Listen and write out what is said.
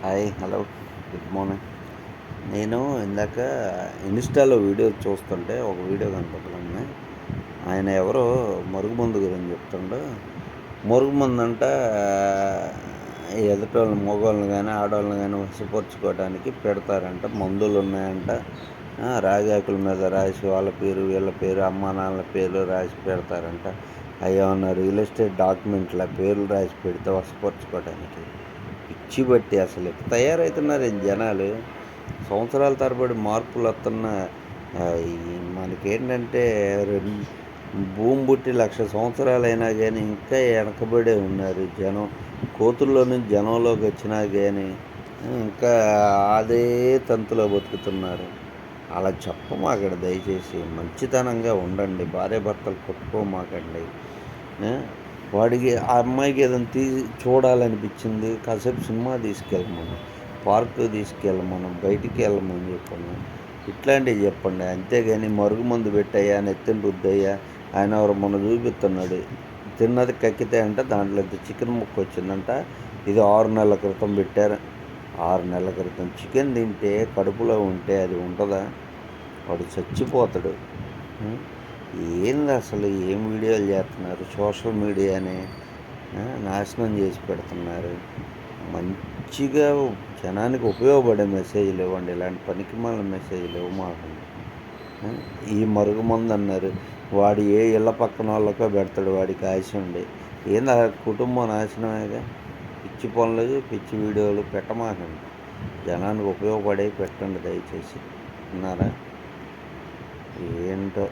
Hi, hello, good morning. నేను ఇందాక ఇన్‌స్టాలో వీడియో చూస్తుంటే ఒక వీడియో కనపడింది. ఆయన ఎవరో మరుగుమందు గురించి చెప్తుండు. మరుగుమందంట ఎదుటోళ్ళని మగోళ్ళని గానీ, ఆడోళ్ళని గానీ వశపరుచుకోవడానికి పెడతారంట. మందులున్నాయంట. రాగాకుల మీద రాసి వాళ్ళ పేరు, వీళ్ళ పేరు, అమ్మా నాన్నల పేర్లు రాసి పెడతారంట. అయేమన్నా రియల్ ఎస్టేట్ డాక్యుమెంట్‌లా పేర్లు రాసి పెడితే వశపరుచుకోవడానికి. పిచ్చి బట్టి అసలు ఎట్ట తయారవుతున్నారు ఈ జనాలు. సంవత్సరాల తరబడి మార్పులొత్తన్న ఈ మనకేంటంటే భూమి పుట్టి 1,00,000 సంవత్సరాలైనా గానీ ఇంకా వెనకబడే ఉన్నారు జనం. కోతుల్లో నుంచి జనంలోకి వచ్చినా గానీ ఇంకా అదే తంతులో బతుకుతున్నారు. అలా చెప్పమాకండి దయచేసి. మంచితనంగా ఉండండి. భార్యాభర్తలు కొట్టుకోమాకండి. ఆ! వాడికి ఆ అమ్మాయికి ఏదైనా చూడాలనిపించింది, కాసేపు సినిమా తీసుకెళ్ళమను, పార్క్‌కి తీసుకెళ్ళమను, బయటికి వెళ్ళమని చెప్పండి. ఇట్లాంటివి చెప్పండి. అంతేగాని మరుగుమందు పెట్టయ్యా, నెత్తిన రుద్దయ్యా. ఆయన ఎవరో మొన్న చూపిస్తున్నాడు. తిన్నది కక్కితే అంట దాంట్లో ఇంత చికెన్ ముక్క వచ్చిందంట. ఇది 6 నెలల క్రితం పెట్టారు. 6 నెలల క్రితం చికెన్ తింటే కడుపులో ఉంటే అది ఉంటుందా? వాడు చచ్చిపోతాడు. ఉం? ఏంది అసలు ఏం వీడియోలు చేస్తున్నారు? సోషల్ మీడియాని నాశనం చేసి పెడుతున్నారు. మంచిగా జనానికి ఉపయోగపడే మెసేజ్లు ఇవ్వండి. ఇలాంటి పనికిమాలిన మెసేజ్లు ఇవ్వమాకండి. ఈ మరుగుమందు అన్నారు. వాడు ఏ ఇళ్ళ పక్కన వాళ్ళకో పెడతాడు వాడికి ఆశ ఉండి. ఏంది ఆ కుటుంబం నాశనమేగా. పిచ్చి పనులు, పిచ్చి వీడియోలు పెట్టమాకండి. జనానికి ఉపయోగపడేవి పెట్టండి దయచేసి. విన్నారా? ఏంటో.